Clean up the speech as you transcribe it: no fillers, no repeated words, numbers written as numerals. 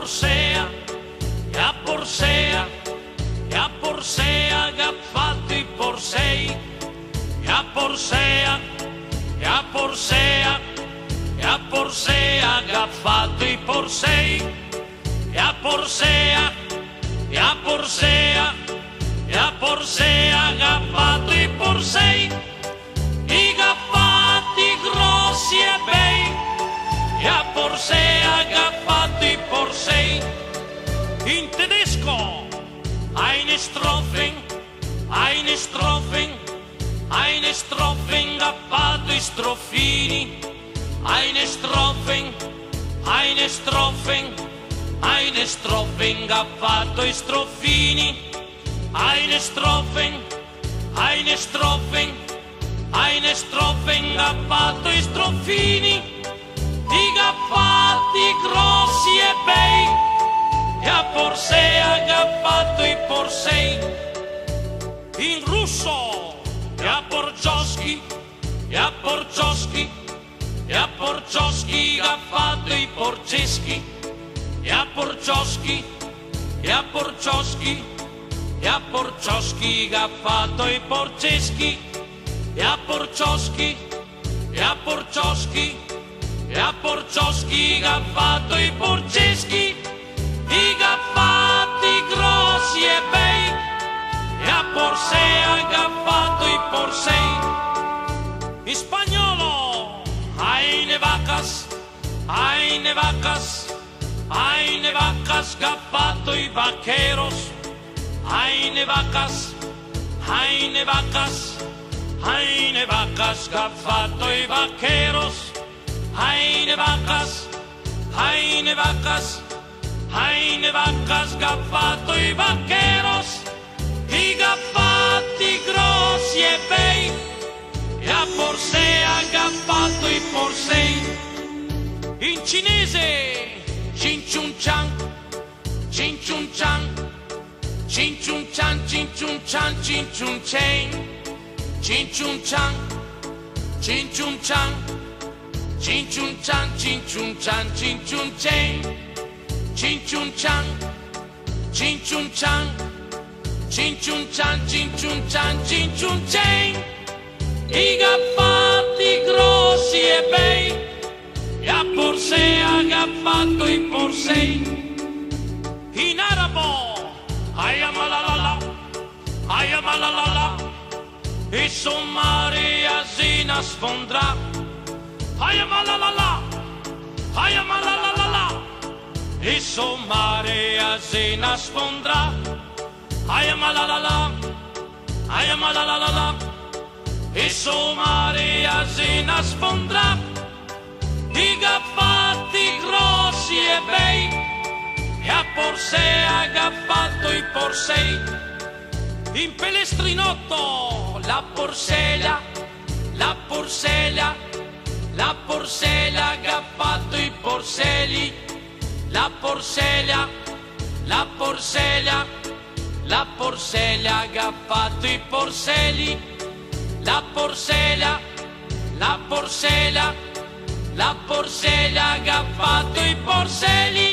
Porsea, e a Porsea, e a Porsea che ha fatto i Porsei, e a Porsea, e a Porsea, e a Porsea che ha fatto i Porsei, e a Porsea, e a Porsea, e a Porsea che ha fatto i Porsei, i cappati grossi e bei, e a Porsea che ha fatto i Porsei. In tedesco, eine Strophen, eine Strophen, eine Strophen ha fatto i strofini, eine Strophen, eine Strophen, eine Strophen ha fatto i strofini, eine Strophen, eine Strophen, eine Strophen ha fatto i strofini, i cappati grossi e bei, e a Porsea che ha fatto i Porsei. In russo, e a Porcioschi, e a Porcioschi, e a Porcioschi che ha fatto i porceschi, e a Porcioschi, e a Porcioschi, e a Porcioschi che ha fatto i porceschi, e a Porcioschi, e a Porcioschi, e a Porcioschi che ha fatto i porceschi, i cappati grossi e bei, e a Porsea che ha fatto i Porsei. In spagnolo, eine vacas, eine vacas, eine vacas che ha fatto i vaqueros, eine vacas, eine vacas, eine vacas che ha fatto i vaqueros, eine vacas, eine vacas, eine vacas che ha fatto i vaqueros, i cappati grossi e bei, e a Porsea che ha fatto i Porsei. In cinese, Chin Chun Chan, Chin Chun Chan, Chin Chun Chan, Chin Chun Chan, Chin Chun Chen, Chin Chun Chan, Chin Chun Chan, Chin Chun Chan, Chin Chun Chan, Chin Chun Chen, Chin Chun Chan, Chin Chun Chan, Chin Chun Chan, Chin Chun Chan, Chin Chun Chen, i cappati grossi e bei, e a Porsea che ha fatto i Porsei. In arabo, ayamalalala, ayamalalala, e son Maria Zina sfondra, ayamalalala, ayamalalala, e son Maria Zina sfondra, ayamalalala, ayamalalala, e son Maria Zina sfondra, i cappati grossi e bei, e a Porsea che ha fatto i Porsei. In Pelestrinotto, la Porsella, la Porsella, la Porsella che ha fatto i Porseli, la Porsella, la Porsella, la Porsella che ha fatto i Porseli, la Porsella, la Porsella, la Porsella che ha fatto i Porseli.